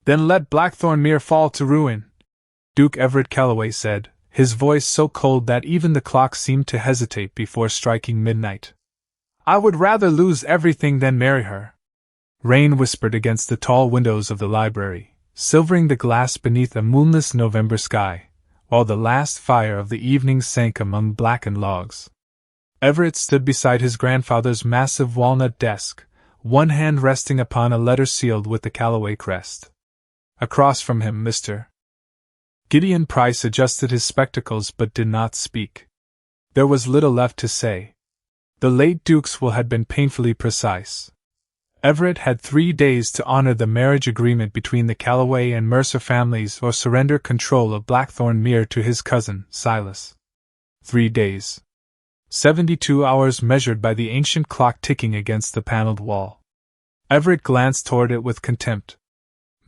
Then let Blackthorn Mere fall to ruin, Duke Everett Callaway said, his voice so cold that even the clock seemed to hesitate before striking midnight. I would rather lose everything than marry her. Rain whispered against the tall windows of the library, silvering the glass beneath a moonless November sky, while the last fire of the evening sank among blackened logs. Everett stood beside his grandfather's massive walnut desk, one hand resting upon a letter sealed with the Callaway crest. Across from him, Mr. Gideon Price adjusted his spectacles but did not speak. There was little left to say. The late Duke's will had been painfully precise. Everett had 3 days to honor the marriage agreement between the Callaway and Mercer families or surrender control of Blackthorn Mere to his cousin, Silas. 3 days. 72 hours measured by the ancient clock ticking against the paneled wall. Everett glanced toward it with contempt.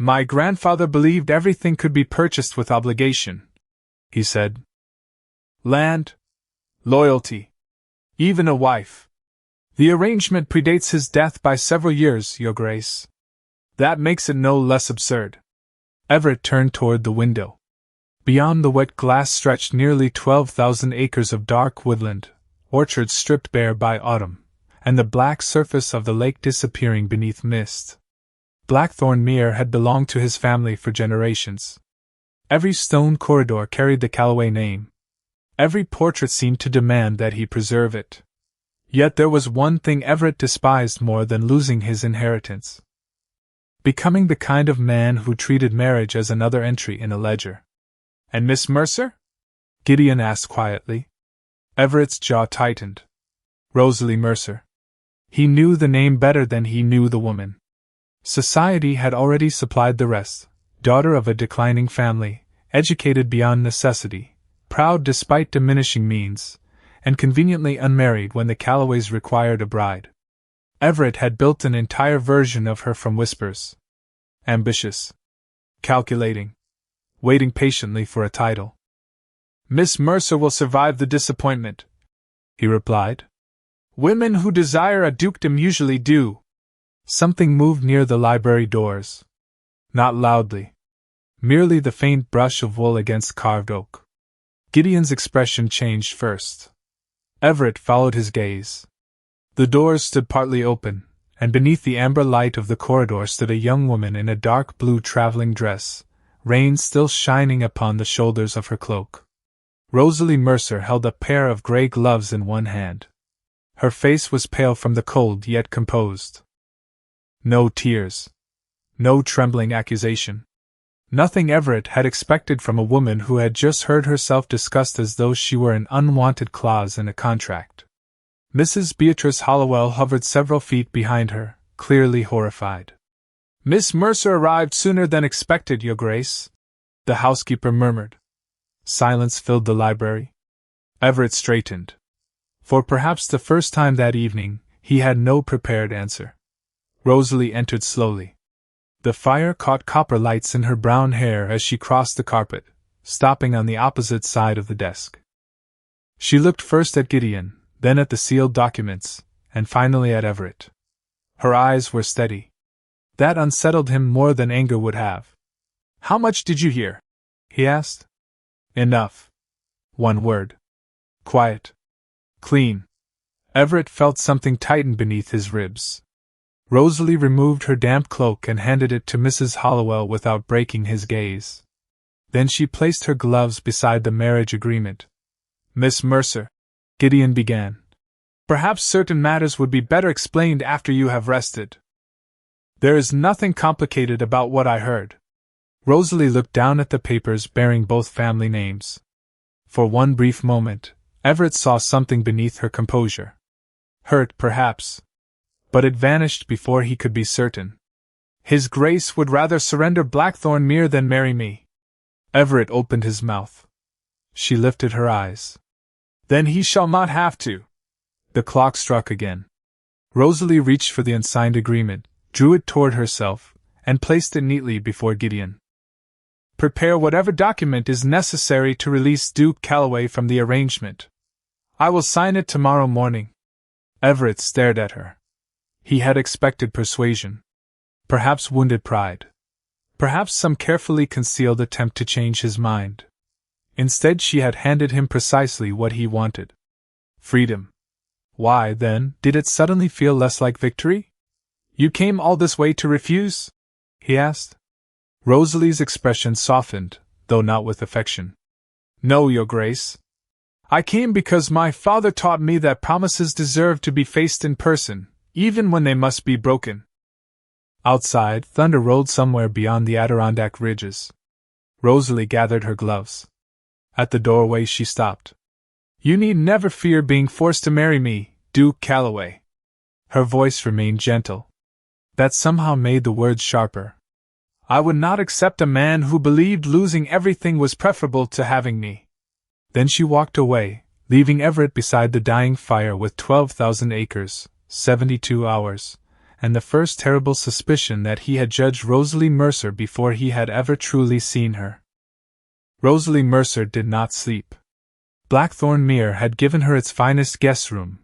My grandfather believed everything could be purchased with obligation, he said. Land, loyalty, even a wife. The arrangement predates his death by several years, Your Grace. That makes it no less absurd. Everett turned toward the window. Beyond the wet glass stretched nearly 12,000 acres of dark woodland, orchards stripped bare by autumn, and the black surface of the lake disappearing beneath mist. Blackthorn Mere had belonged to his family for generations. Every stone corridor carried the Callaway name. Every portrait seemed to demand that he preserve it. Yet there was one thing Everett despised more than losing his inheritance. Becoming the kind of man who treated marriage as another entry in a ledger. And Miss Mercer? Gideon asked quietly. Everett's jaw tightened. Rosalie Mercer. He knew the name better than he knew the woman. Society had already supplied the rest, daughter of a declining family, educated beyond necessity, proud despite diminishing means, and conveniently unmarried when the Callaways required a bride. Everett had built an entire version of her from whispers. Ambitious. Calculating. Waiting patiently for a title. Miss Mercer will survive the disappointment, he replied. Women who desire a dukedom usually do. Something moved near the library doors. Not loudly. Merely the faint brush of wool against carved oak. Gideon's expression changed first. Everett followed his gaze. The doors stood partly open, and beneath the amber light of the corridor stood a young woman in a dark blue traveling dress, rain still shining upon the shoulders of her cloak. Rosalie Mercer held a pair of gray gloves in one hand. Her face was pale from the cold yet composed. No tears. No trembling accusation. Nothing Everett had expected from a woman who had just heard herself discussed as though she were an unwanted clause in a contract. Mrs. Beatrice Hollowell hovered several feet behind her, clearly horrified. Miss Mercer arrived sooner than expected, Your Grace, the housekeeper murmured. Silence filled the library. Everett straightened. For perhaps the first time that evening, he had no prepared answer. Rosalie entered slowly. The fire caught copper lights in her brown hair as she crossed the carpet, stopping on the opposite side of the desk. She looked first at Gideon, then at the sealed documents, and finally at Everett. Her eyes were steady. That unsettled him more than anger would have. How much did you hear? He asked. Enough. One word. Quiet. Clean. Everett felt something tighten beneath his ribs. Rosalie removed her damp cloak and handed it to Mrs. Hollowell without breaking his gaze. Then she placed her gloves beside the marriage agreement. Miss Mercer, Gideon began. Perhaps certain matters would be better explained after you have rested. There is nothing complicated about what I heard. Rosalie looked down at the papers bearing both family names. For one brief moment, Everett saw something beneath her composure. Hurt, perhaps. But it vanished before he could be certain. His Grace would rather surrender Blackthorn Mere than marry me. Everett opened his mouth. She lifted her eyes. Then he shall not have to. The clock struck again. Rosalie reached for the unsigned agreement, drew it toward herself, and placed it neatly before Gideon. Prepare whatever document is necessary to release Duke Callaway from the arrangement. I will sign it tomorrow morning. Everett stared at her. He had expected persuasion. Perhaps wounded pride. Perhaps some carefully concealed attempt to change his mind. Instead, she had handed him precisely what he wanted. Freedom. Why, then, did it suddenly feel less like victory? You came all this way to refuse? He asked. Rosalie's expression softened, though not with affection. No, Your Grace. I came because my father taught me that promises deserve to be faced in person, even when they must be broken. Outside, thunder rolled somewhere beyond the Adirondack ridges. Rosalie gathered her gloves. At the doorway she stopped. You need never fear being forced to marry me, Duke Calloway. Her voice remained gentle. That somehow made the words sharper. I would not accept a man who believed losing everything was preferable to having me. Then she walked away, leaving Everett beside the dying fire with 12,000 acres, 72 hours, and the first terrible suspicion that he had judged Rosalie Mercer before he had ever truly seen her. Rosalie Mercer did not sleep. Blackthorn Mere had given her its finest guest room,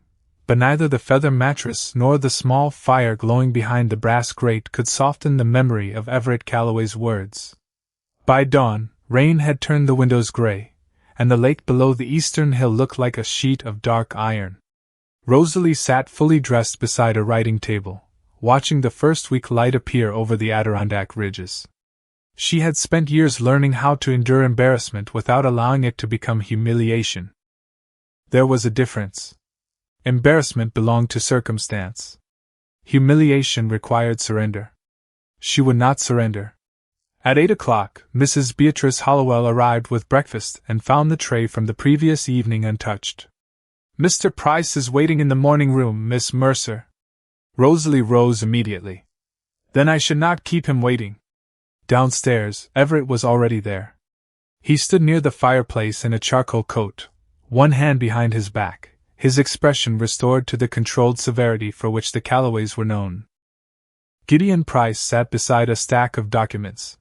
but neither the feather mattress nor the small fire glowing behind the brass grate could soften the memory of Everett Calloway's words. By dawn, rain had turned the windows gray, and the lake below the eastern hill looked like a sheet of dark iron. Rosalie sat fully dressed beside a writing table, watching the first week light appear over the Adirondack ridges. She had spent years learning how to endure embarrassment without allowing it to become humiliation. There was a difference. Embarrassment belonged to circumstance. Humiliation required surrender. She would not surrender. At 8 o'clock, Mrs. Beatrice Hollowell arrived with breakfast and found the tray from the previous evening untouched. Mr. Price is waiting in the morning room, Miss Mercer. Rosalie rose immediately. Then I should not keep him waiting. Downstairs, Everett was already there. He stood near the fireplace in a charcoal coat, one hand behind his back, his expression restored to the controlled severity for which the Calloways were known. Gideon Price sat beside a stack of documents.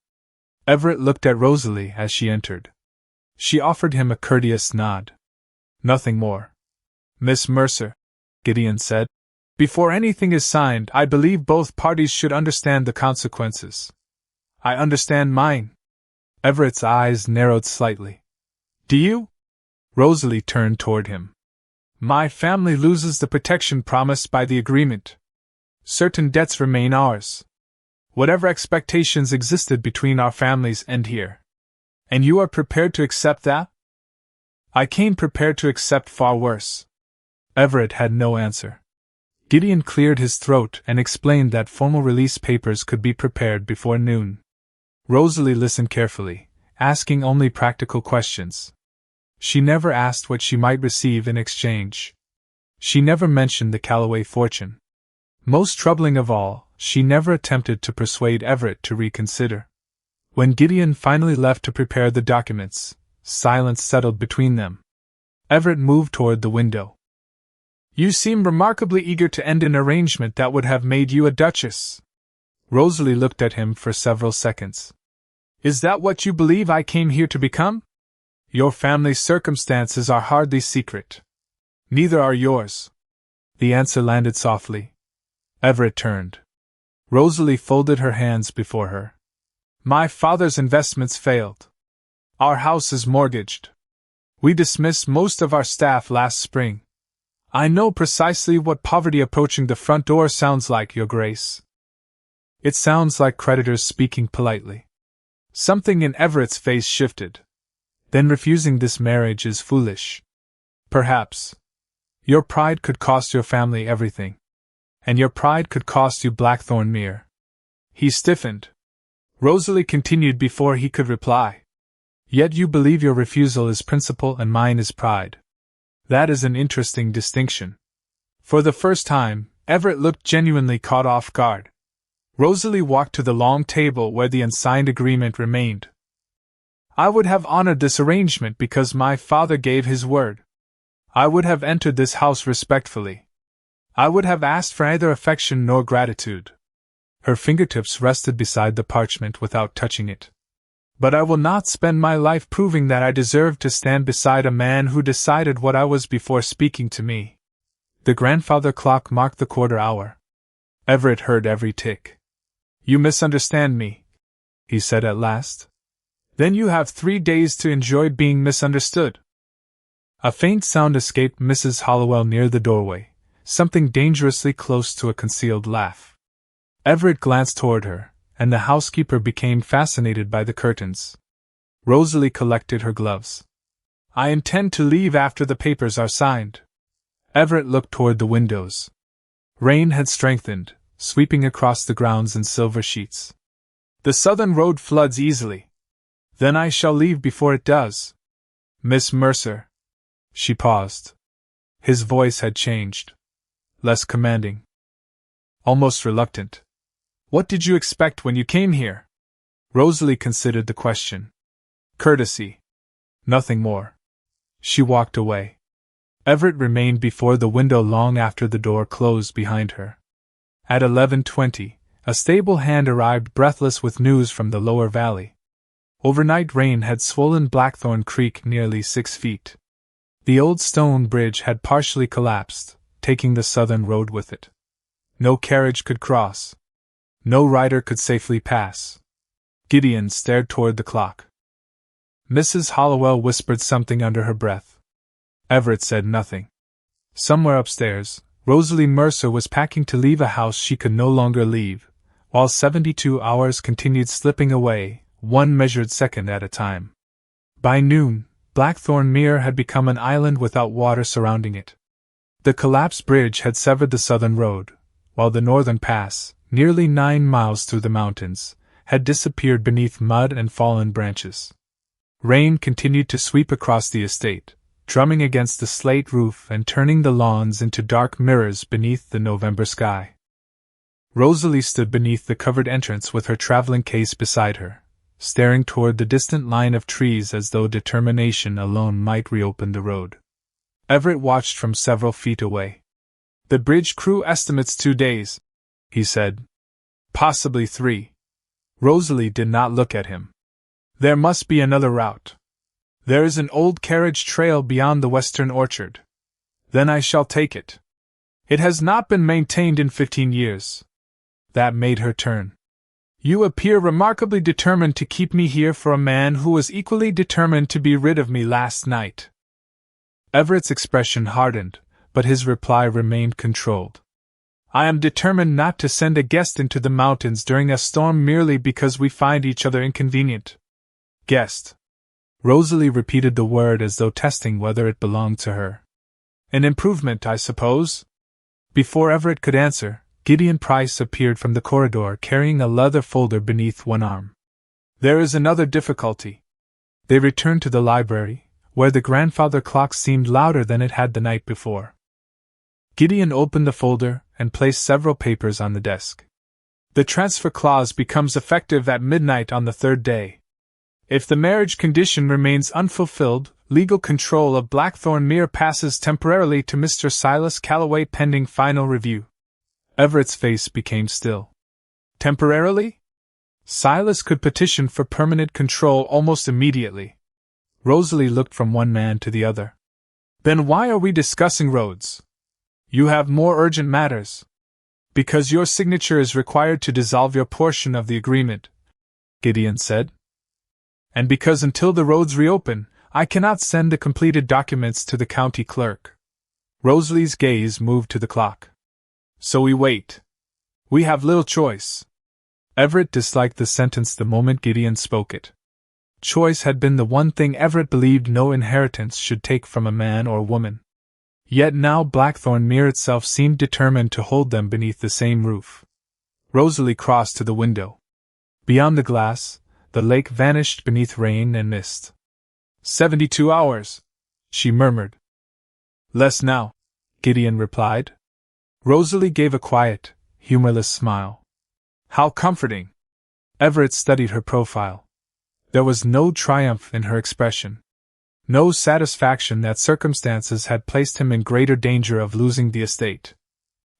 Everett looked at Rosalie as she entered. She offered him a courteous nod. Nothing more. Miss Mercer, Gideon said, before anything is signed, I believe both parties should understand the consequences. I understand mine. Everett's eyes narrowed slightly. Do you? Rosalie turned toward him. My family loses the protection promised by the agreement. Certain debts remain ours. Whatever expectations existed between our families end here. And you are prepared to accept that? I came prepared to accept far worse. Everett had no answer. Gideon cleared his throat and explained that formal release papers could be prepared before noon. Rosalie listened carefully, asking only practical questions. She never asked what she might receive in exchange. She never mentioned the Calloway fortune. Most troubling of all, she never attempted to persuade Everett to reconsider. When Gideon finally left to prepare the documents, silence settled between them. Everett moved toward the window. You seem remarkably eager to end an arrangement that would have made you a duchess. Rosalie looked at him for several seconds. Is that what you believe I came here to become? Your family's circumstances are hardly secret. Neither are yours. The answer landed softly. Everett turned. Rosalie folded her hands before her. My father's investments failed. Our house is mortgaged. We dismissed most of our staff last spring. I know precisely what poverty approaching the front door sounds like, Your Grace. It sounds like creditors speaking politely. Something in Everett's face shifted. Then refusing this marriage is foolish. Perhaps. Your pride could cost your family everything. And your pride could cost you Blackthorn Mere. He stiffened. Rosalie continued before he could reply. Yet you believe your refusal is principle and mine is pride. That is an interesting distinction. For the first time, Everett looked genuinely caught off guard. Rosalie walked to the long table where the unsigned agreement remained. I would have honored this arrangement because my father gave his word. I would have entered this house respectfully. I would have asked for neither affection nor gratitude. Her fingertips rested beside the parchment without touching it. But I will not spend my life proving that I deserve to stand beside a man who decided what I was before speaking to me. The grandfather clock marked the quarter hour. Everett heard every tick. You misunderstand me, he said at last. Then you have 3 days to enjoy being misunderstood. A faint sound escaped Mrs. Hollowell near the doorway, something dangerously close to a concealed laugh. Everett glanced toward her, and the housekeeper became fascinated by the curtains. Rosalie collected her gloves. I intend to leave after the papers are signed. Everett looked toward the windows. Rain had strengthened, sweeping across the grounds in silver sheets. The southern road floods easily. Then I shall leave before it does. Miss Mercer. She paused. His voice had changed. Less commanding. Almost reluctant. What did you expect when you came here? Rosalie considered the question. Courtesy. Nothing more. She walked away. Everett remained before the window long after the door closed behind her. At 11:20, a stable hand arrived breathless with news from the lower valley. Overnight rain had swollen Blackthorn Creek nearly 6 feet. The old stone bridge had partially collapsed, taking the southern road with it. No carriage could cross. No rider could safely pass. Gideon stared toward the clock. Mrs. Hollowell whispered something under her breath. Everett said nothing. Somewhere upstairs, Rosalie Mercer was packing to leave a house she could no longer leave, while 72 hours continued slipping away, one measured second at a time. By noon, Blackthorn Mere had become an island without water surrounding it. The collapsed bridge had severed the southern road, while the northern pass, nearly 9 miles through the mountains, had disappeared beneath mud and fallen branches. Rain continued to sweep across the estate, drumming against the slate roof and turning the lawns into dark mirrors beneath the November sky. Rosalie stood beneath the covered entrance with her traveling case beside her, staring toward the distant line of trees as though determination alone might reopen the road. Everett watched from several feet away. The bridge crew estimates 2 days, he said. Possibly 3. Rosalie did not look at him. There must be another route. There is an old carriage trail beyond the western orchard. Then I shall take it. It has not been maintained in 15 years. That made her turn. You appear remarkably determined to keep me here for a man who was equally determined to be rid of me last night. Everett's expression hardened, but his reply remained controlled. I am determined not to send a guest into the mountains during a storm merely because we find each other inconvenient. Guest. Rosalie repeated the word as though testing whether it belonged to her. An improvement, I suppose? Before Everett could answer, Gideon Price appeared from the corridor carrying a leather folder beneath one arm. There is another difficulty. They returned to the library, where the grandfather clock seemed louder than it had the night before. Gideon opened the folder and placed several papers on the desk. The transfer clause becomes effective at midnight on the 3rd day. If the marriage condition remains unfulfilled, legal control of Blackthorn Mere passes temporarily to Mr. Silas Calloway pending final review. Everett's face became still. Temporarily? Silas could petition for permanent control almost immediately. Rosalie looked from one man to the other. Then why are we discussing roads? You have more urgent matters. Because your signature is required to dissolve your portion of the agreement, Gideon said. And because until the roads reopen, I cannot send the completed documents to the county clerk. Rosalie's gaze moved to the clock. So we wait. We have little choice. Everett disliked the sentence the moment Gideon spoke it. Choice had been the one thing Everett believed no inheritance should take from a man or woman. Yet now Blackthorn Mere itself seemed determined to hold them beneath the same roof. Rosalie crossed to the window. Beyond the glass, the lake vanished beneath rain and mist. 72 hours, she murmured. Less now, Gideon replied. Rosalie gave a quiet, humorless smile. How comforting! Everett studied her profile. There was no triumph in her expression. No satisfaction that circumstances had placed him in greater danger of losing the estate.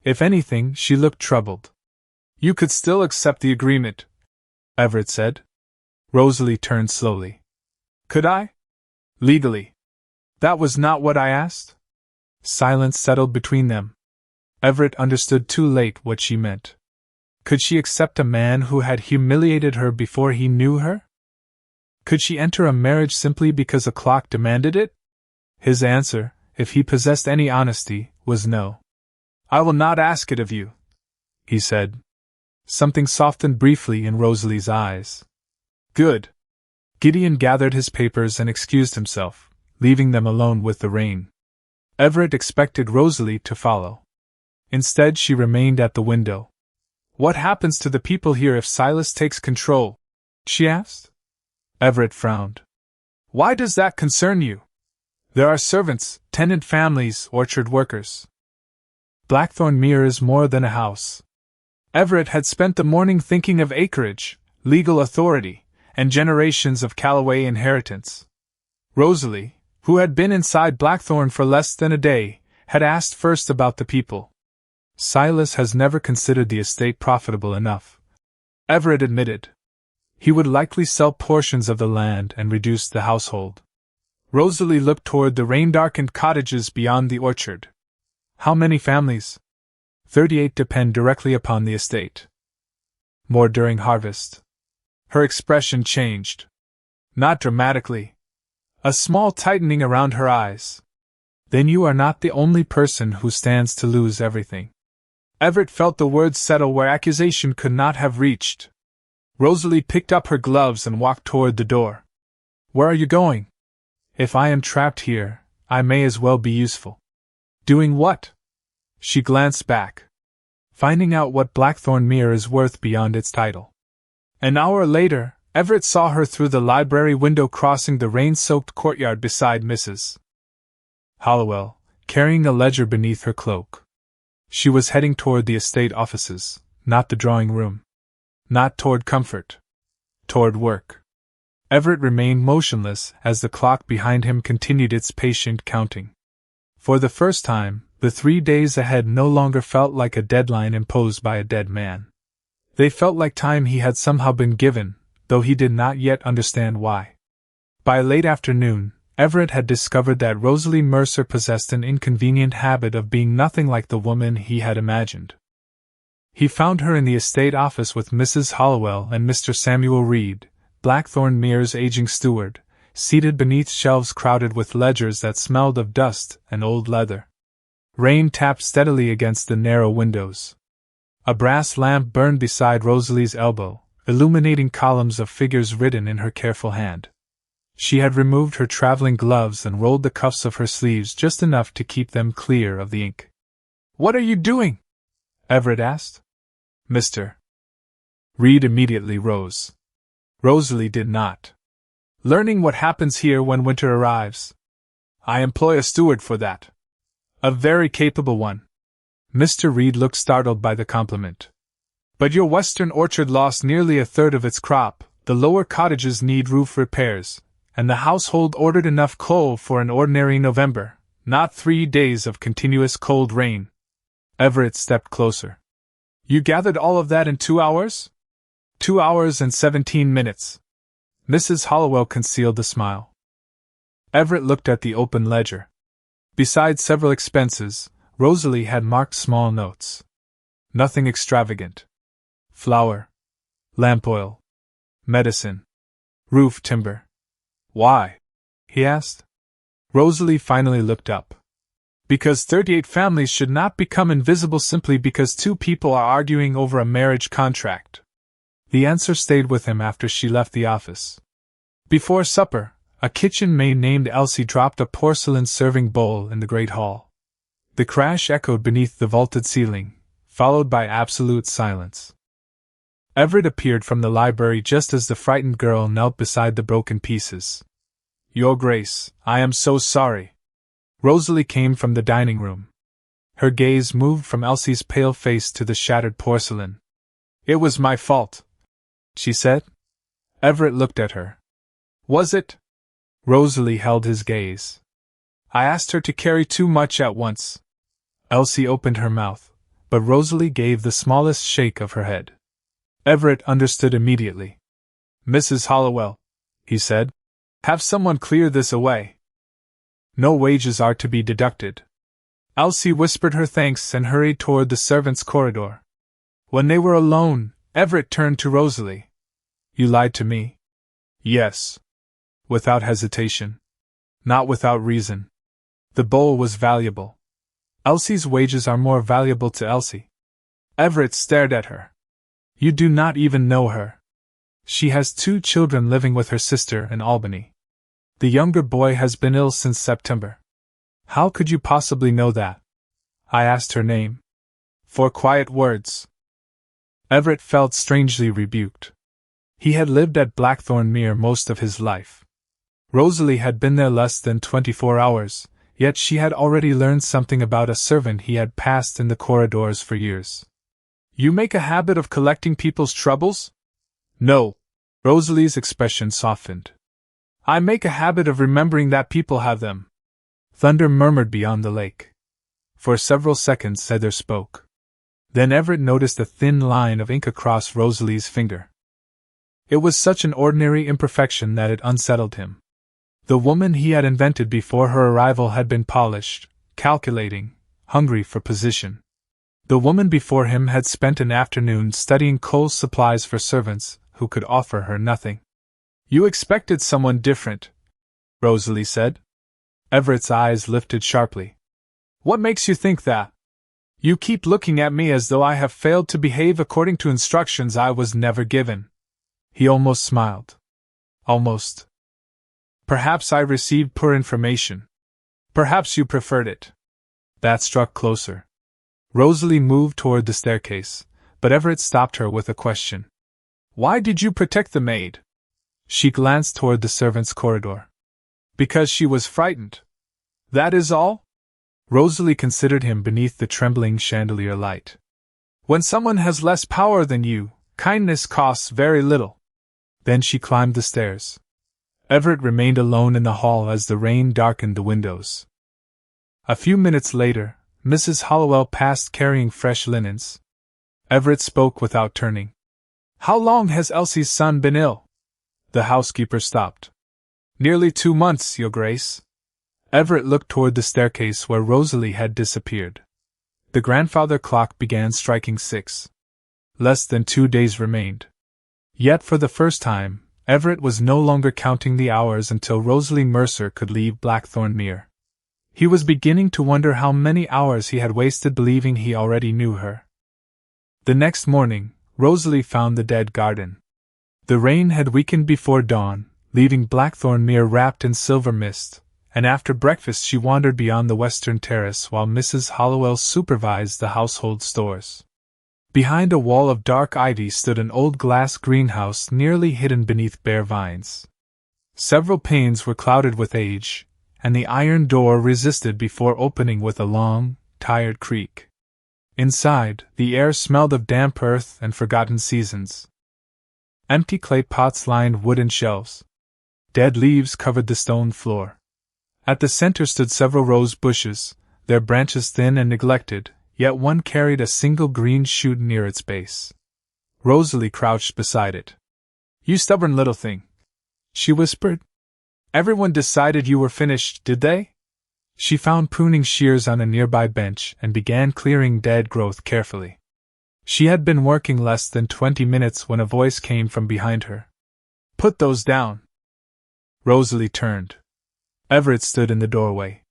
If anything, she looked troubled. You could still accept the agreement, Everett said. Rosalie turned slowly. Could I? Legally. That was not what I asked. Silence settled between them. Everett understood too late what she meant. Could she accept a man who had humiliated her before he knew her? Could she enter a marriage simply because a clock demanded it? His answer, if he possessed any honesty, was no. "I will not ask it of you," he said. Something softened briefly in Rosalie's eyes. "Good." Gideon gathered his papers and excused himself, leaving them alone with the rain. Everett expected Rosalie to follow. Instead, she remained at the window. "What happens to the people here if Silas takes control?" she asked. Everett frowned. "Why does that concern you? There are servants, tenant families, orchard workers. Blackthorn Mere is more than a house." Everett had spent the morning thinking of acreage, legal authority, and generations of Callaway inheritance. Rosalie, who had been inside Blackthorn for less than a day, had asked first about the people. "Silas has never considered the estate profitable enough," Everett admitted. "He would likely sell portions of the land and reduce the household." Rosalie looked toward the rain-darkened cottages beyond the orchard. "How many families?" 38 depend directly upon the estate. More during harvest." Her expression changed. Not dramatically. A small tightening around her eyes. "Then you are not the only person who stands to lose everything." Everett felt the words settle where accusation could not have reached. Rosalie picked up her gloves and walked toward the door. "Where are you going?" "If I am trapped here, I may as well be useful." "Doing what?" She glanced back. "Finding out what Blackthorn Mere is worth beyond its title." An hour later, Everett saw her through the library window crossing the rain-soaked courtyard beside Mrs. Hollowell, carrying a ledger beneath her cloak. She was heading toward the estate offices, not the drawing room. Not toward comfort. Toward work. Everett remained motionless as the clock behind him continued its patient counting. For the first time, the 3 days ahead no longer felt like a deadline imposed by a dead man. They felt like time he had somehow been given, though he did not yet understand why. By late afternoon, Everett had discovered that Rosalie Mercer possessed an inconvenient habit of being nothing like the woman he had imagined. He found her in the estate office with Mrs. Hollowell and Mr. Samuel Reed, Blackthorn Mere's aging steward, seated beneath shelves crowded with ledgers that smelled of dust and old leather. Rain tapped steadily against the narrow windows. A brass lamp burned beside Rosalie's elbow, illuminating columns of figures written in her careful hand. She had removed her traveling gloves and rolled the cuffs of her sleeves just enough to keep them clear of the ink. "What are you doing?" Everett asked. "Mr. Reed immediately rose. Rosalie did not. "Learning what happens here when winter arrives. I employ a steward for that. A very capable one." Mr. Reed looked startled by the compliment. "But your western orchard lost nearly a third of its crop, the lower cottages need roof repairs, and the household ordered enough coal for an ordinary November, not 3 days of continuous cold rain." Everett stepped closer. "You gathered all of that in 2 hours?" 2 hours and 17 minutes. Mrs. Hollowell concealed a smile. Everett looked at the open ledger. Besides several expenses, Rosalie had marked small notes. Nothing extravagant. Flour. Lamp oil. Medicine. Roof timber. "Why?" he asked. Rosalie finally looked up. "Because 38 families should not become invisible simply because 2 people are arguing over a marriage contract." The answer stayed with him after she left the office. Before supper, a kitchen maid named Elsie dropped a porcelain serving bowl in the great hall. The crash echoed beneath the vaulted ceiling, followed by absolute silence. Everett appeared from the library just as the frightened girl knelt beside the broken pieces. "Your Grace, I am so sorry." Rosalie came from the dining room. Her gaze moved from Elsie's pale face to the shattered porcelain. "It was my fault," she said. Everett looked at her. "Was it?" Rosalie held his gaze. "I asked her to carry too much at once." Elsie opened her mouth, but Rosalie gave the smallest shake of her head. Everett understood immediately. "Mrs. Hollowell," he said, "have someone clear this away. No wages are to be deducted." Elsie whispered her thanks and hurried toward the servants' corridor. When they were alone, Everett turned to Rosalie. You lied to me? Yes. Without hesitation. Not without reason. The bowl was valuable. Elsie's wages are more valuable to Elsie. Everett stared at her. You do not even know her. She has 2 children living with her sister in Albany. The younger boy has been ill since September. How could you possibly know that? I asked her name. 4 quiet words. Everett felt strangely rebuked. He had lived at Blackthorn Mere most of his life. Rosalie had been there less than 24 hours, yet she had already learned something about a servant he had passed in the corridors for years. You make a habit of collecting people's troubles? No. Rosalie's expression softened. I make a habit of remembering that people have them. Thunder murmured beyond the lake. For several seconds neither spoke. Then Everett noticed a thin line of ink across Rosalie's finger. It was such an ordinary imperfection that it unsettled him. The woman he had invented before her arrival had been polished, calculating, hungry for position. The woman before him had spent an afternoon studying coal supplies for servants who could offer her nothing. You expected someone different, Rosalie said. Everett's eyes lifted sharply. What makes you think that? You keep looking at me as though I have failed to behave according to instructions I was never given. He almost smiled. Almost. Perhaps I received poor information. Perhaps you preferred it. That struck closer. Rosalie moved toward the staircase, but Everett stopped her with a question. Why did you protect the maid? She glanced toward the servants' corridor. Because she was frightened. That is all? Rosalie considered him beneath the trembling chandelier light. When someone has less power than you, kindness costs very little. Then she climbed the stairs. Everett remained alone in the hall as the rain darkened the windows. A few minutes later, Mrs. Hollowell passed carrying fresh linens. Everett spoke without turning. How long has Elsie's son been ill? The housekeeper stopped. Nearly 2 months, Your Grace. Everett looked toward the staircase where Rosalie had disappeared. The grandfather clock began striking 6. Less than 2 days remained. Yet for the first time, Everett was no longer counting the hours until Rosalie Mercer could leave Blackthorn Mere. He was beginning to wonder how many hours he had wasted believing he already knew her. The next morning, Rosalie found the dead garden. The rain had weakened before dawn, leaving Blackthorn Mere wrapped in silver mist, and after breakfast she wandered beyond the western terrace while Mrs. Hollowell supervised the household stores. Behind a wall of dark ivy stood an old glass greenhouse nearly hidden beneath bare vines. Several panes were clouded with age, and the iron door resisted before opening with a long, tired creak. Inside, the air smelled of damp earth and forgotten seasons. Empty clay pots lined wooden shelves. Dead leaves covered the stone floor. At the center stood several rose bushes, their branches thin and neglected, yet one carried a single green shoot near its base. Rosalie crouched beside it. You stubborn little thing, she whispered. Everyone decided you were finished, did they? She found pruning shears on a nearby bench and began clearing dead growth carefully. She had been working less than 20 minutes when a voice came from behind her. Put those down. Rosalie turned. Everett stood in the doorway.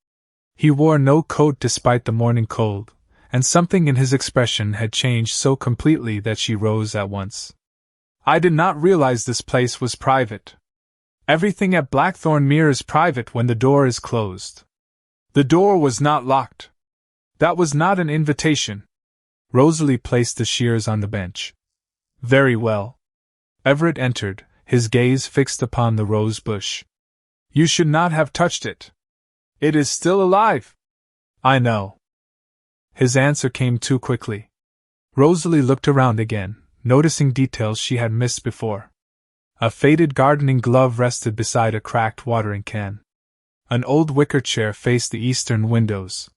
He wore no coat despite the morning cold, and something in his expression had changed so completely that she rose at once. I did not realize this place was private. Everything at Blackthorn Mere is private when the door is closed. The door was not locked. That was not an invitation. Rosalie placed the shears on the bench. Very well. Everett entered, his gaze fixed upon the rose bush. You should not have touched it. It is still alive. I know. His answer came too quickly. Rosalie looked around again, noticing details she had missed before. A faded gardening glove rested beside a cracked watering can. An old wicker chair faced the eastern windows.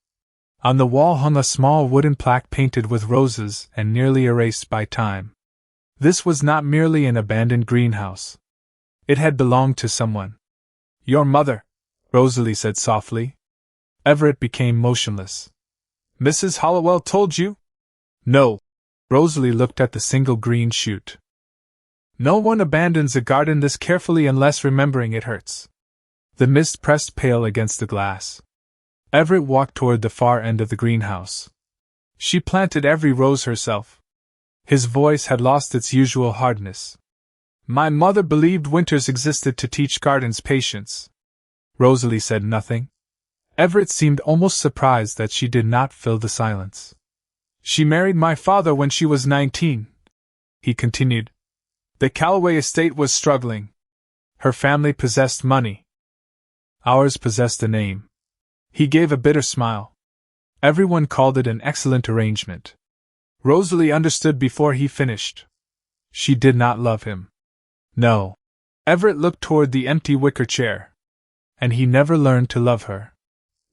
On the wall hung a small wooden plaque painted with roses and nearly erased by time. This was not merely an abandoned greenhouse. It had belonged to someone. Your mother, Rosalie said softly. Everett became motionless. Mrs. Hollowell told you? No. Rosalie looked at the single green shoot. No one abandons a garden this carefully unless remembering it hurts. The mist pressed pale against the glass. Everett walked toward the far end of the greenhouse. She planted every rose herself. His voice had lost its usual hardness. My mother believed winters existed to teach gardens patience. Rosalie said nothing. Everett seemed almost surprised that she did not fill the silence. She married my father when she was 19, he continued. The Calloway estate was struggling. Her family possessed money. Ours possessed a name. He gave a bitter smile. Everyone called it an excellent arrangement. Rosalie understood before he finished. She did not love him. No. Everett looked toward the empty wicker chair. And he never learned to love her.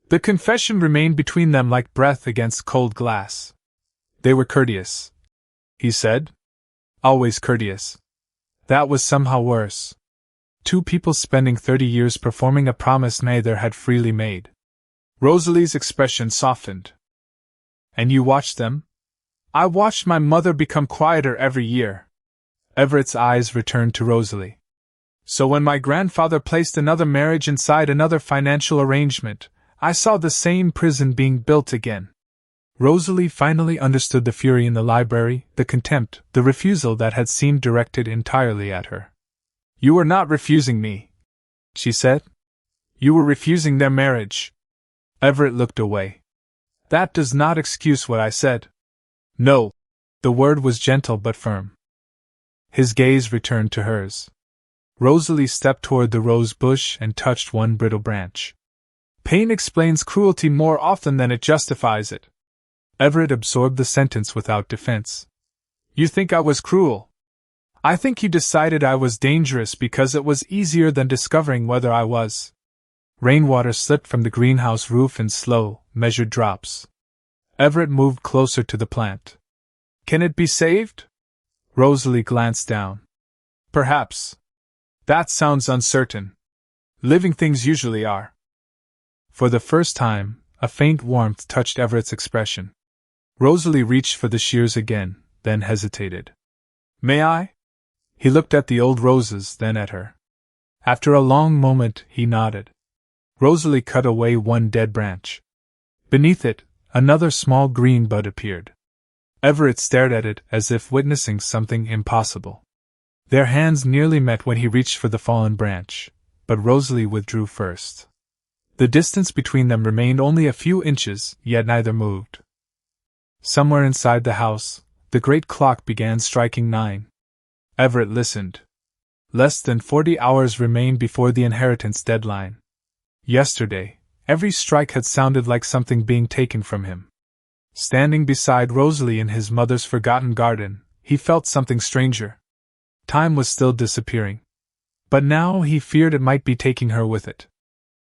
The confession remained between them like breath against cold glass. They were courteous, he said. Always courteous. That was somehow worse. Two people spending 30 years performing a promise neither had freely made. Rosalie's expression softened. And you watched them? I watched my mother become quieter every year. Everett's eyes returned to Rosalie. So when my grandfather placed another marriage inside another financial arrangement, I saw the same prison being built again. Rosalie finally understood the fury in the library, the contempt, the refusal that had seemed directed entirely at her. You were not refusing me, she said. You were refusing their marriage. Everett looked away. That does not excuse what I said. No. The word was gentle but firm. His gaze returned to hers. Rosalie stepped toward the rose bush and touched one brittle branch. Pain explains cruelty more often than it justifies it. Everett absorbed the sentence without defense. You think I was cruel? I think you decided I was dangerous because it was easier than discovering whether I was. Rainwater slipped from the greenhouse roof in slow, measured drops. Everett moved closer to the plant. Can it be saved? Rosalie glanced down. Perhaps. That sounds uncertain. Living things usually are. For the first time, a faint warmth touched Everett's expression. Rosalie reached for the shears again, then hesitated. May I? He looked at the old roses, then at her. After a long moment, he nodded. Rosalie cut away one dead branch. Beneath it, another small green bud appeared. Everett stared at it as if witnessing something impossible. Their hands nearly met when he reached for the fallen branch, but Rosalie withdrew first. The distance between them remained only a few inches, yet neither moved. Somewhere inside the house, the great clock began striking 9. Everett listened. Less than 40 hours remained before the inheritance deadline. Yesterday, every strike had sounded like something being taken from him. Standing beside Rosalie in his mother's forgotten garden, he felt something stranger. Time was still disappearing. But now he feared it might be taking her with it.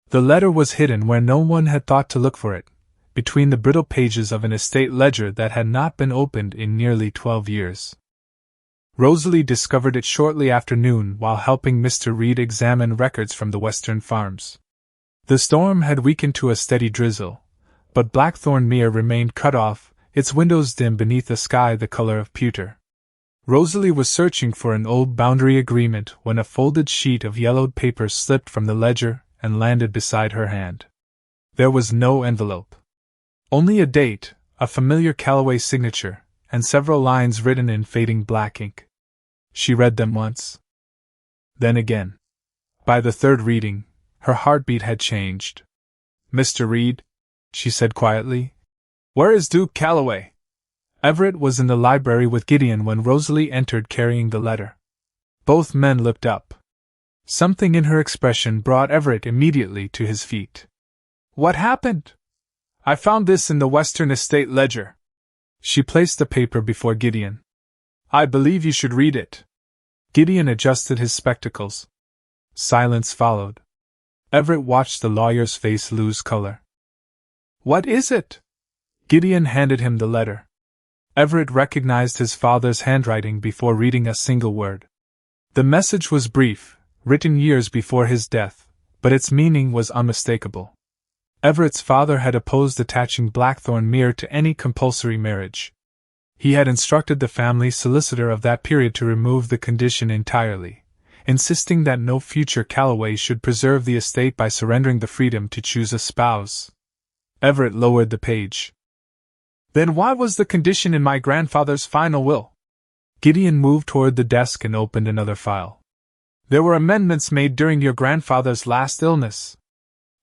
The letter was hidden where no one had thought to look for it, between the brittle pages of an estate ledger that had not been opened in nearly 12 years. Rosalie discovered it shortly after noon while helping Mr. Reed examine records from the western farms. The storm had weakened to a steady drizzle, but Blackthorn Mere remained cut off, its windows dim beneath a sky the color of pewter. Rosalie was searching for an old boundary agreement when a folded sheet of yellowed paper slipped from the ledger and landed beside her hand. There was no envelope. Only a date, a familiar Calloway signature, and several lines written in fading black ink. She read them once. Then again. By the third reading, her heartbeat had changed. Mr. Reed, she said quietly. Where is Duke Calloway? Everett was in the library with Gideon when Rosalie entered carrying the letter. Both men looked up. Something in her expression brought Everett immediately to his feet. What happened? I found this in the Western Estate Ledger. She placed the paper before Gideon. I believe you should read it. Gideon adjusted his spectacles. Silence followed. Everett watched the lawyer's face lose color. What is it? Gideon handed him the letter. Everett recognized his father's handwriting before reading a single word. The message was brief, written years before his death, but its meaning was unmistakable. Everett's father had opposed attaching Blackthorn Mere to any compulsory marriage. He had instructed the family solicitor of that period to remove the condition entirely, insisting that no future Calloway should preserve the estate by surrendering the freedom to choose a spouse. Everett lowered the page. Then why was the condition in my grandfather's final will? Gideon moved toward the desk and opened another file. There were amendments made during your grandfather's last illness.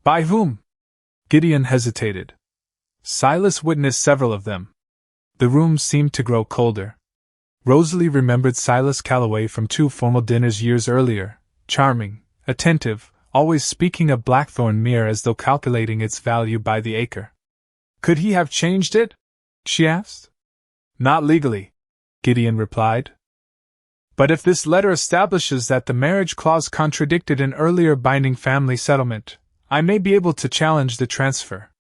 By whom? Gideon hesitated. Silas witnessed several of them. The room seemed to grow colder. Rosalie remembered Silas Calloway from 2 formal dinners years earlier, charming, attentive, always speaking of Blackthorn Mere as though calculating its value by the acre. Could he have changed it? She asked. Not legally, Gideon replied. But if this letter establishes that the marriage clause contradicted an earlier binding family settlement, I may be able to challenge the transfer.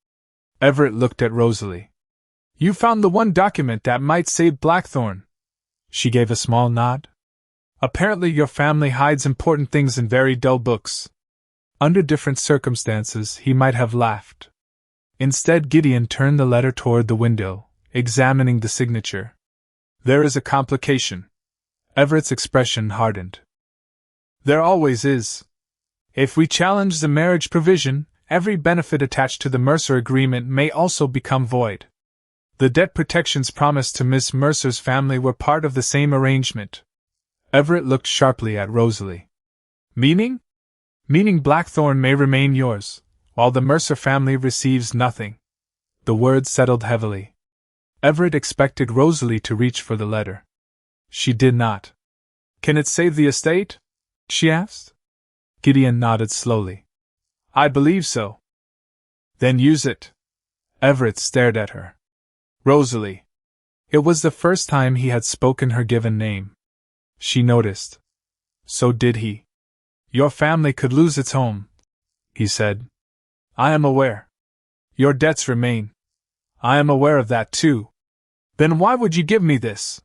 Everett looked at Rosalie. You found the one document that might save Blackthorn. She gave a small nod. Apparently your family hides important things in very dull books. Under different circumstances he might have laughed. Instead, Gideon turned the letter toward the window, examining the signature. There is a complication. Everett's expression hardened. There always is. If we challenge the marriage provision, every benefit attached to the Mercer agreement may also become void. The debt protections promised to Miss Mercer's family were part of the same arrangement. Everett looked sharply at Rosalie. Meaning? Meaning Blackthorn may remain yours, while the Mercer family receives nothing. The words settled heavily. Everett expected Rosalie to reach for the letter. She did not. Can it save the estate? She asked. Gideon nodded slowly. I believe so. Then use it. Everett stared at her. Rosalie. It was the first time he had spoken her given name. She noticed. So did he. Your family could lose its home, he said. I am aware. Your debts remain. I am aware of that too. Then why would you give me this?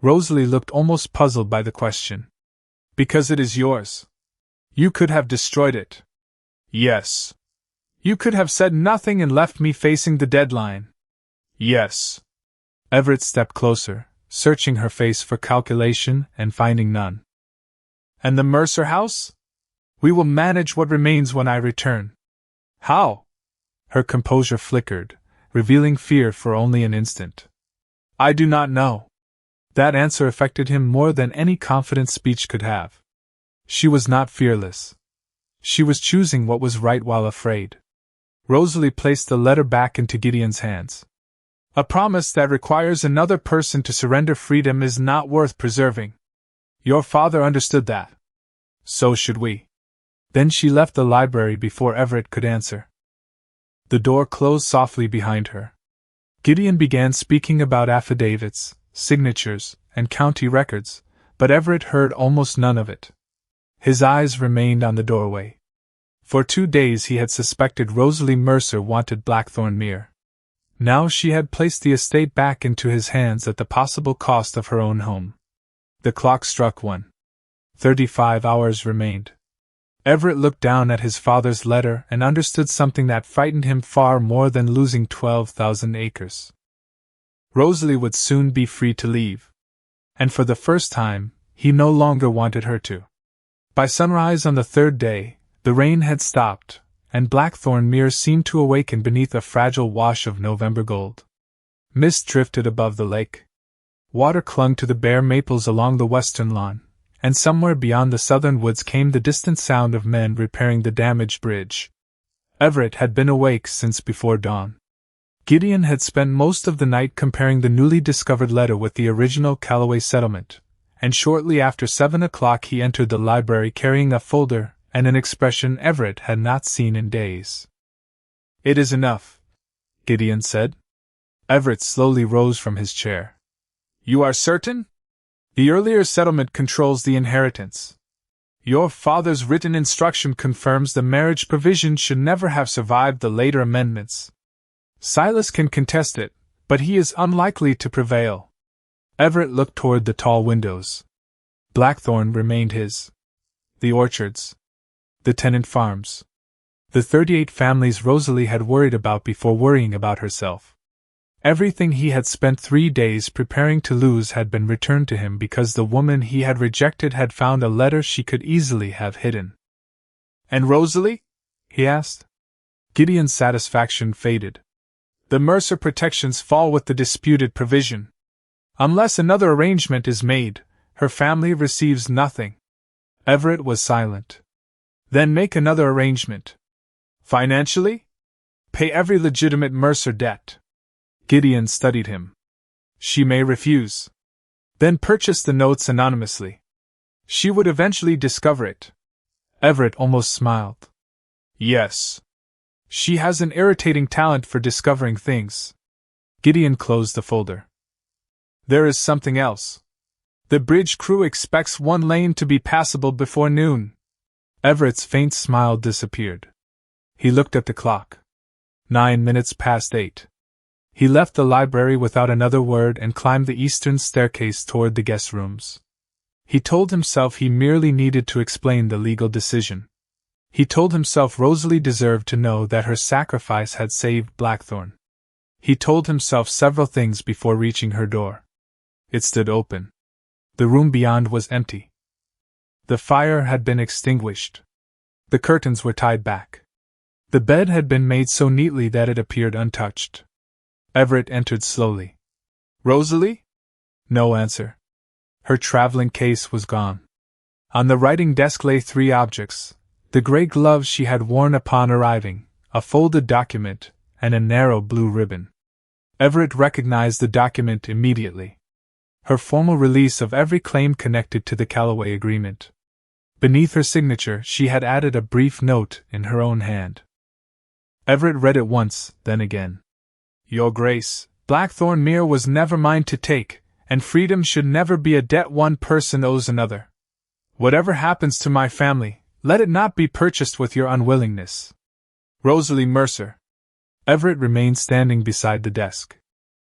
Rosalie looked almost puzzled by the question. Because it is yours. You could have destroyed it. Yes. You could have said nothing and left me facing the deadline. Yes. Everett stepped closer, searching her face for calculation and finding none. And the Mercer house? We will manage what remains when I return. How? Her composure flickered, revealing fear for only an instant. I do not know. That answer affected him more than any confident speech could have. She was not fearless. She was choosing what was right while afraid. Rosalie placed the letter back into Gideon's hands. A promise that requires another person to surrender freedom is not worth preserving. Your father understood that. So should we. Then she left the library before Everett could answer. The door closed softly behind her. Gideon began speaking about affidavits, signatures, and county records, but Everett heard almost none of it. His eyes remained on the doorway. For 2 days he had suspected Rosalie Mercer wanted Blackthorn Mere. Now she had placed the estate back into his hands at the possible cost of her own home. The clock struck 1. 35 hours remained. Everett looked down at his father's letter and understood something that frightened him far more than losing 12,000 acres. Rosalie would soon be free to leave. And for the first time, he no longer wanted her to. By sunrise on the 3rd day, the rain had stopped, and Blackthorn Mere seemed to awaken beneath a fragile wash of November gold. Mist drifted above the lake. Water clung to the bare maples along the western lawn, and somewhere beyond the southern woods came the distant sound of men repairing the damaged bridge. Everett had been awake since before dawn. Gideon had spent most of the night comparing the newly discovered letter with the original Calloway settlement, and shortly after 7 o'clock he entered the library carrying a folder and an expression Everett had not seen in days. It is enough, Gideon said. Everett slowly rose from his chair. You are certain? The earlier settlement controls the inheritance. Your father's written instruction confirms the marriage provision should never have survived the later amendments. Silas can contest it, but he is unlikely to prevail. Everett looked toward the tall windows. Blackthorn remained his. The orchards. The tenant farms. The 38 families Rosalie had worried about before worrying about herself. Everything he had spent 3 days preparing to lose had been returned to him because the woman he had rejected had found a letter she could easily have hidden. "And Rosalie?" he asked. Gideon's satisfaction faded. "The Mercer protections fall with the disputed provision. Unless another arrangement is made, her family receives nothing." Everett was silent. "Then make another arrangement." "Financially?" "Pay every legitimate Mercer debt." Gideon studied him. "She may refuse." "Then purchase the notes anonymously." "She would eventually discover it." Everett almost smiled. "Yes. She has an irritating talent for discovering things." Gideon closed the folder. "There is something else. The bridge crew expects one lane to be passable before noon." Everett's faint smile disappeared. He looked at the clock. 9 minutes past 8. He left the library without another word and climbed the eastern staircase toward the guest rooms. He told himself he merely needed to explain the legal decision. He told himself Rosalie deserved to know that her sacrifice had saved Blackthorn. He told himself several things before reaching her door. It stood open. The room beyond was empty. The fire had been extinguished. The curtains were tied back. The bed had been made so neatly that it appeared untouched. Everett entered slowly. "Rosalie?" No answer. Her traveling case was gone. On the writing desk lay 3 objects: the gray gloves she had worn upon arriving, a folded document, and a narrow blue ribbon. Everett recognized the document immediately. Her formal release of every claim connected to the Callaway agreement. Beneath her signature, she had added a brief note in her own hand. Everett read it once, then again. "Your Grace, Blackthorn Mere was never mine to take, and freedom should never be a debt one person owes another. Whatever happens to my family, let it not be purchased with your unwillingness. Rosalie Mercer." Everett remained standing beside the desk.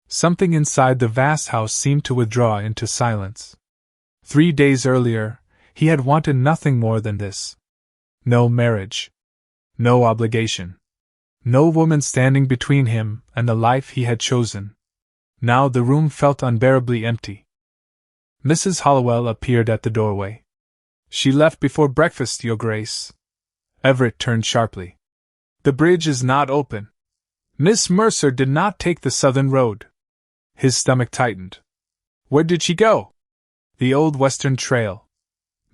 Something inside the vast house seemed to withdraw into silence. 3 days earlier, he had wanted nothing more than this. No marriage. No obligation. No woman standing between him and the life he had chosen. Now the room felt unbearably empty. Mrs. Hollowell appeared at the doorway. "She left before breakfast, Your Grace." Everett turned sharply. "The bridge is not open. Miss Mercer did not take the southern road." His stomach tightened. "Where did she go?" "The old western trail.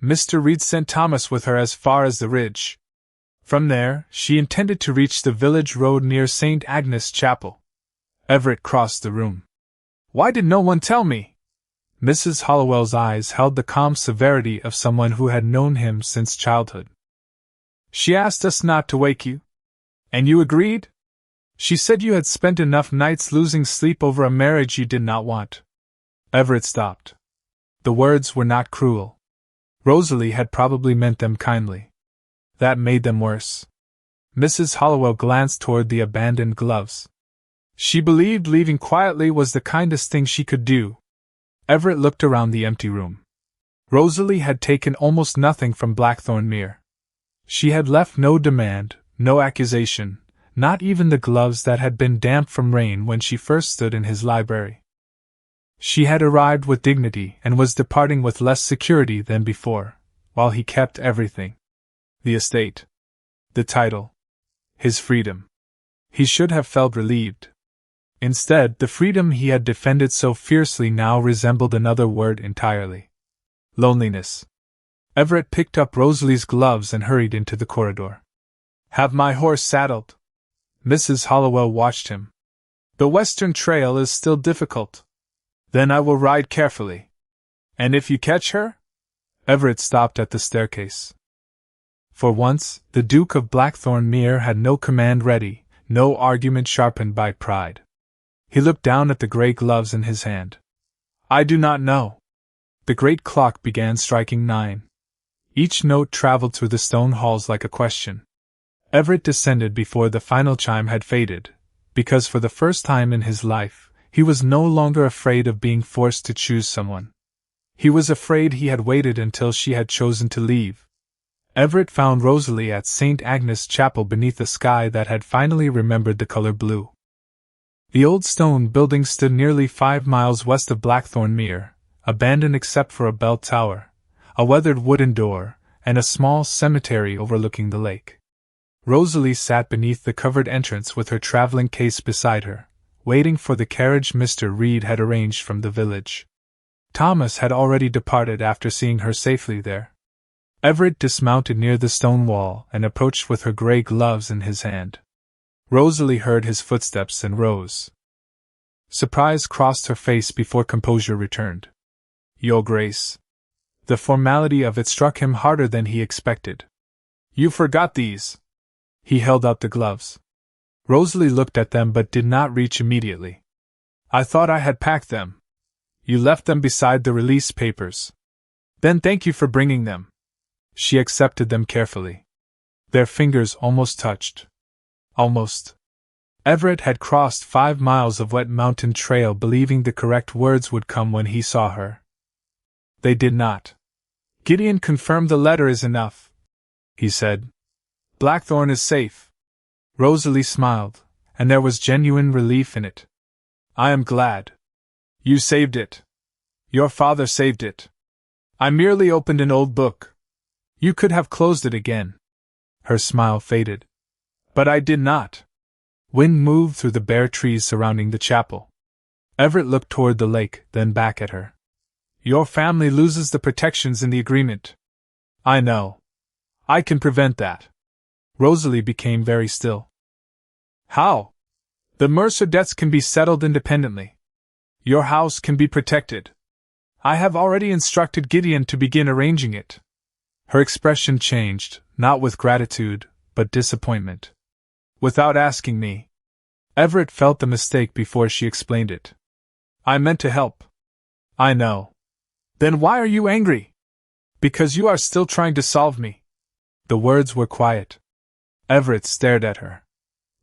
Mr. Reed sent Thomas with her as far as the ridge. From there, she intended to reach the village road near St. Agnes Chapel." Everett crossed the room. "Why did no one tell me?" Mrs. Hollowell's eyes held the calm severity of someone who had known him since childhood. "She asked us not to wake you. And you agreed? She said you had spent enough nights losing sleep over a marriage you did not want." Everett stopped. The words were not cruel. Rosalie had probably meant them kindly. That made them worse. Mrs. Hollowell glanced toward the abandoned gloves. "She believed leaving quietly was the kindest thing she could do." Everett looked around the empty room. Rosalie had taken almost nothing from Blackthorn Mere. She had left no demand, no accusation, not even the gloves that had been damp from rain when she first stood in his library. She had arrived with dignity and was departing with less security than before, while he kept everything. The estate. The title. His freedom. He should have felt relieved. Instead, the freedom he had defended so fiercely now resembled another word entirely. Loneliness. Everett picked up Rosalie's gloves and hurried into the corridor. "Have my horse saddled." Mrs. Hollowell watched him. "The western trail is still difficult." "Then I will ride carefully." "And if you catch her?" Everett stopped at the staircase. For once, the Duke of Blackthorn Mere had no command ready, no argument sharpened by pride. He looked down at the gray gloves in his hand. "I do not know." The great clock began striking 9. Each note traveled through the stone halls like a question. Everett descended before the final chime had faded, because for the first time in his life, he was no longer afraid of being forced to choose someone. He was afraid he had waited until she had chosen to leave. Everett found Rosalie at St. Agnes Chapel beneath a sky that had finally remembered the color blue. The old stone building stood nearly 5 miles west of Blackthorn Mere, abandoned except for a bell tower, a weathered wooden door, and a small cemetery overlooking the lake. Rosalie sat beneath the covered entrance with her traveling case beside her, waiting for the carriage Mr. Reed had arranged from the village. Thomas had already departed after seeing her safely there. Everett dismounted near the stone wall and approached with her grey gloves in his hand. Rosalie heard his footsteps and rose. Surprise crossed her face before composure returned. "Your Grace." The formality of it struck him harder than he expected. "You forgot these." He held out the gloves. Rosalie looked at them but did not reach immediately. "I thought I had packed them." "You left them beside the release papers." "Then thank you for bringing them." She accepted them carefully. Their fingers almost touched. Almost. Everett had crossed 5 miles of wet mountain trail believing the correct words would come when he saw her. They did not. "Gideon confirmed the letter is enough," he said. "Blackthorn is safe." Rosalie smiled, and there was genuine relief in it. "I am glad. You saved it. Your father saved it. I merely opened an old book. You could have closed it again." Her smile faded. "But I did not." Wind moved through the bare trees surrounding the chapel. Everett looked toward the lake, then back at her. "Your family loses the protections in the agreement." "I know. I can prevent that." Rosalie became very still. "How?" "The Mercer debts can be settled independently. Your house can be protected. I have already instructed Gideon to begin arranging it." Her expression changed, not with gratitude, but disappointment. "Without asking me." Everett felt the mistake before she explained it. "I meant to help." "I know." "Then why are you angry?" "Because you are still trying to solve me." The words were quiet. Everett stared at her.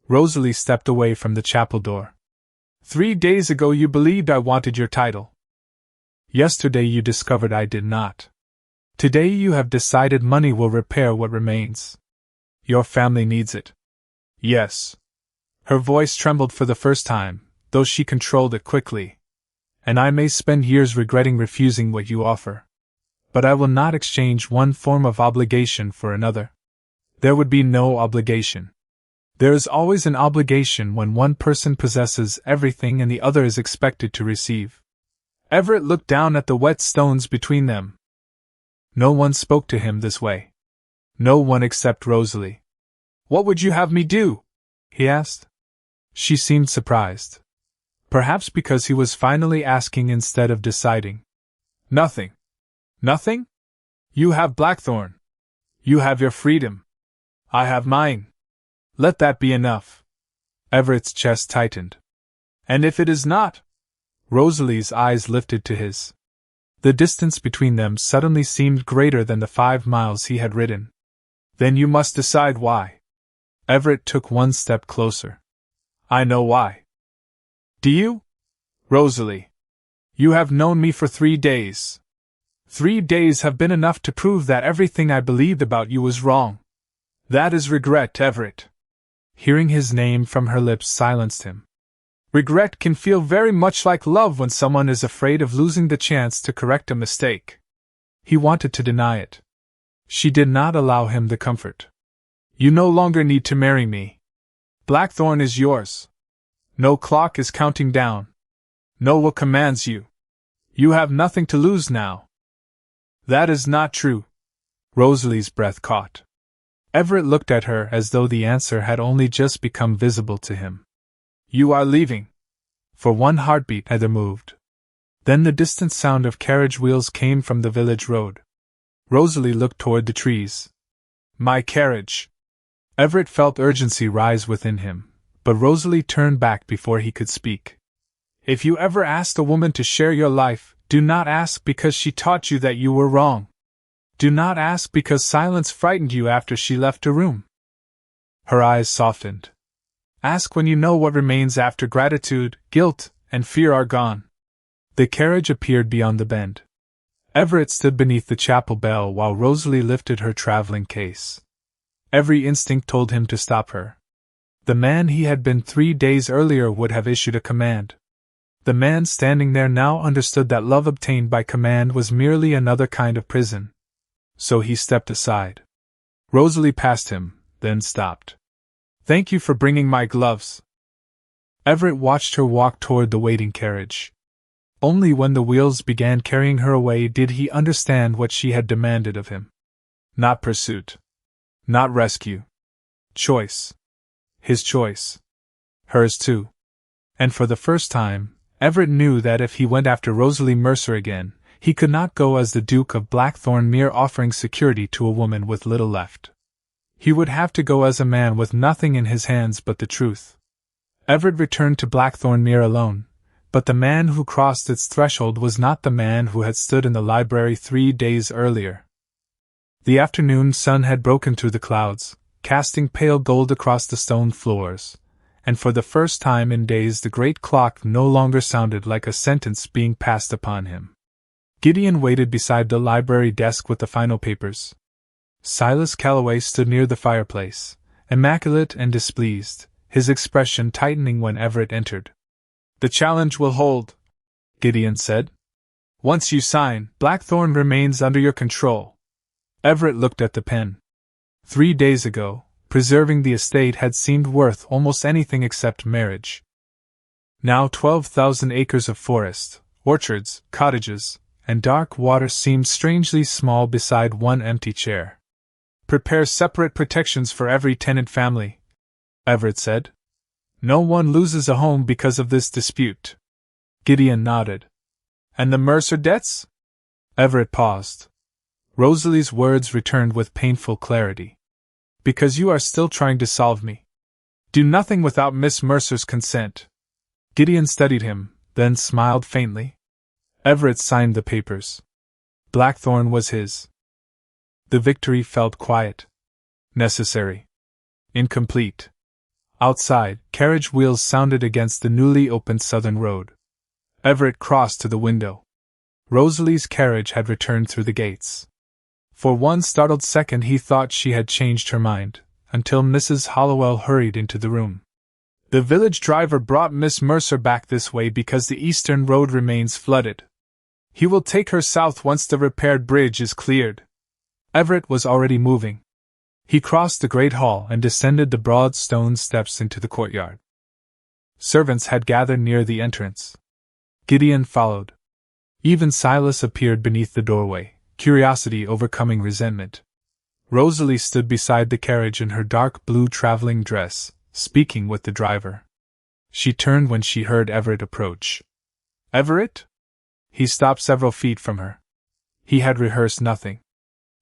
Rosalie stepped away from the chapel door. 3 days ago you believed I wanted your title. Yesterday you discovered I did not. Today you have decided money will repair what remains. Your family needs it. Yes. Her voice trembled for the first time, though she controlled it quickly. And I may spend years regretting refusing what you offer. But I will not exchange one form of obligation for another. There would be no obligation. There is always an obligation when one person possesses everything and the other is expected to receive. Everett looked down at the wet stones between them. No one spoke to him this way. No one except Rosalie. "What would you have me do?" he asked. She seemed surprised. Perhaps because he was finally asking instead of deciding. "Nothing." "Nothing?" "You have Blackthorn. You have your freedom. I have mine. Let that be enough." Everett's chest tightened. "And if it is not?" Rosalie's eyes lifted to his. The distance between them suddenly seemed greater than the 5 miles he had ridden. "Then you must decide why." Everett took one step closer. "I know why." "Do you?" "Rosalie, you have known me for 3 days. 3 days have been enough to prove that everything I believed about you was wrong. That is regret, Everett." Hearing his name from her lips silenced him. "Regret can feel very much like love when someone is afraid of losing the chance to correct a mistake." He wanted to deny it. She did not allow him the comfort. "You no longer need to marry me. Blackthorn is yours. No clock is counting down. No will commands you. You have nothing to lose now." "That is not true." Rosalie's breath caught. Everett looked at her as though the answer had only just become visible to him. "You are leaving." For one heartbeat Heather moved. Then the distant sound of carriage wheels came from the village road. Rosalie looked toward the trees. "My carriage." Everett felt urgency rise within him, but Rosalie turned back before he could speak. "If you ever asked a woman to share your life, do not ask because she taught you that you were wrong. Do not ask because silence frightened you after she left a room." Her eyes softened. "Ask when you know what remains after gratitude, guilt, and fear are gone." The carriage appeared beyond the bend. Everett stood beneath the chapel bell while Rosalie lifted her traveling case. Every instinct told him to stop her. The man he had been 3 days earlier would have issued a command. The man standing there now understood that love obtained by command was merely another kind of prison. So he stepped aside. Rosalie passed him, then stopped. "Thank you for bringing my gloves." Everett watched her walk toward the waiting carriage. Only when the wheels began carrying her away did he understand what she had demanded of him. Not pursuit. Not rescue. Choice. His choice. Hers too. And for the first time, Everett knew that if he went after Rosalie Mercer again, he could not go as the Duke of Blackthorn Mere offering security to a woman with little left. He would have to go as a man with nothing in his hands but the truth. Everett returned to Blackthorn Mere alone, but the man who crossed its threshold was not the man who had stood in the library 3 days earlier. The afternoon sun had broken through the clouds, casting pale gold across the stone floors, and for the first time in days the great clock no longer sounded like a sentence being passed upon him. Gideon waited beside the library desk with the final papers. Silas Calloway stood near the fireplace, immaculate and displeased, his expression tightening when Everett entered. "The challenge will hold," Gideon said. "Once you sign, Blackthorn remains under your control." Everett looked at the pen. 3 days ago, preserving the estate had seemed worth almost anything except marriage. Now 12,000 acres of forest, orchards, cottages, and dark water seemed strangely small beside one empty chair. "Prepare separate protections for every tenant family," Everett said. "No one loses a home because of this dispute." Gideon nodded. "And the Mercer debts?" Everett paused. Rosalie's words returned with painful clarity. "Because you are still trying to solve me. Do nothing without Miss Mercer's consent." Gideon studied him, then smiled faintly. Everett signed the papers. Blackthorn was his. The victory felt quiet. Necessary. Incomplete. Outside, carriage wheels sounded against the newly opened southern road. Everett crossed to the window. Rosalie's carriage had returned through the gates. For one startled second he thought she had changed her mind, until Mrs. Hollowell hurried into the room. "The village driver brought Miss Mercer back this way because the eastern road remains flooded. He will take her south once the repaired bridge is cleared." Everett was already moving. He crossed the great hall and descended the broad stone steps into the courtyard. Servants had gathered near the entrance. Gideon followed. Even Silas appeared beneath the doorway, curiosity overcoming resentment. Rosalie stood beside the carriage in her dark blue traveling dress, speaking with the driver. She turned when she heard Everett approach. "Everett?" He stopped several feet from her. He had rehearsed nothing.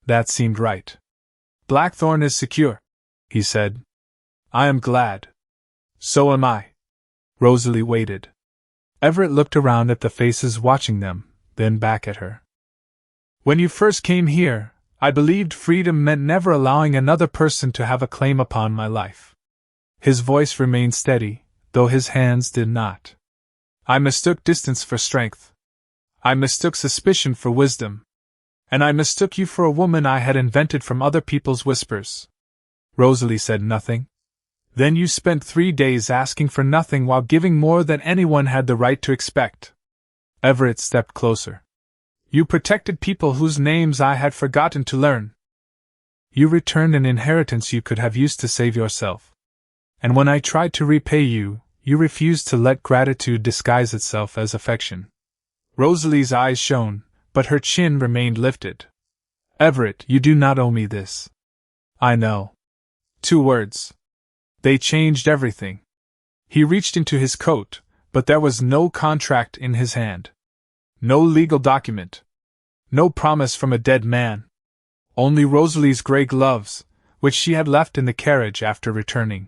That seemed right. "Blackthorn is secure," he said. "I am glad." "So am I." Rosalie waited. Everett looked around at the faces watching them, then back at her. "When you first came here, I believed freedom meant never allowing another person to have a claim upon my life." His voice remained steady, though his hands did not. "I mistook distance for strength. I mistook suspicion for wisdom. And I mistook you for a woman I had invented from other people's whispers." Rosalie said nothing. "Then you spent 3 days asking for nothing while giving more than anyone had the right to expect." Everett stepped closer. "You protected people whose names I had forgotten to learn. You returned an inheritance you could have used to save yourself. And when I tried to repay you, you refused to let gratitude disguise itself as affection." Rosalie's eyes shone, but her chin remained lifted. "Everett, you do not owe me this." "I know." 2 words. They changed everything. He reached into his coat, but there was no contract in his hand. No legal document. No promise from a dead man. Only Rosalie's gray gloves, which she had left in the carriage after returning.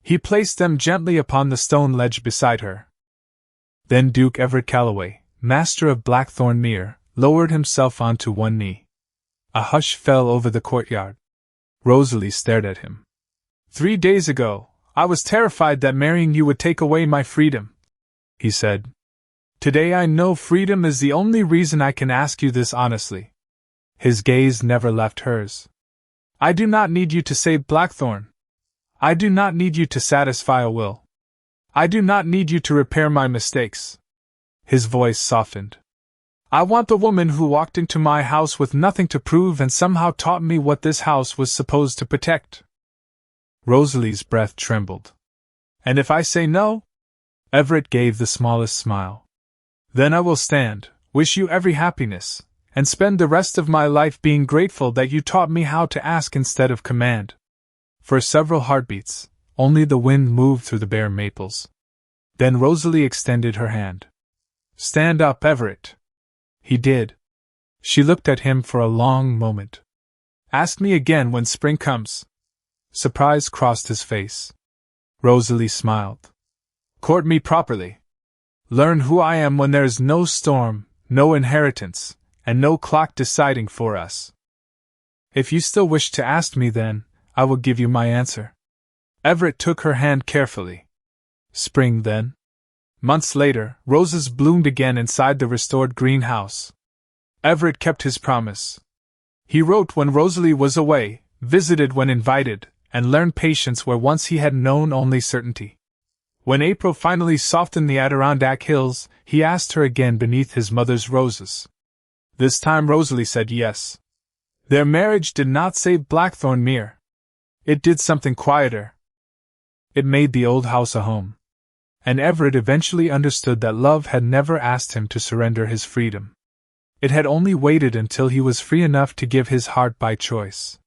He placed them gently upon the stone ledge beside her. Then Duke Everett Calloway, master of Blackthorn Mere, lowered himself onto one knee. A hush fell over the courtyard. Rosalie stared at him. 3 days ago, I was terrified that marrying you would take away my freedom," he said. "Today I know freedom is the only reason I can ask you this honestly." His gaze never left hers. "I do not need you to save Blackthorn. I do not need you to satisfy a will. I do not need you to repair my mistakes. His voice softened. I want the woman who walked into my house with nothing to prove and somehow taught me what this house was supposed to protect. Rosalie's breath trembled. And if I say no? Everett gave the smallest smile. Then I will stand, wish you every happiness, and spend the rest of my life being grateful that you taught me how to ask instead of command. For several heartbeats, only the wind moved through the bare maples. Then Rosalie extended her hand. Stand up, Everett. He did. She looked at him for a long moment. Ask me again when spring comes. Surprise crossed his face. Rosalie smiled. Court me properly. Learn who I am when there's no storm, no inheritance, and no clock deciding for us. If you still wish to ask me then, I will give you my answer. Everett took her hand carefully. Spring, then? Months later, roses bloomed again inside the restored greenhouse. Everett kept his promise. He wrote when Rosalie was away, visited when invited, and learned patience where once he had known only certainty. When April finally softened the Adirondack hills, he asked her again beneath his mother's roses. This time Rosalie said yes. Their marriage did not save Blackthorn Mere. It did something quieter. It made the old house a home. And Everett eventually understood that love had never asked him to surrender his freedom. It had only waited until he was free enough to give his heart by choice.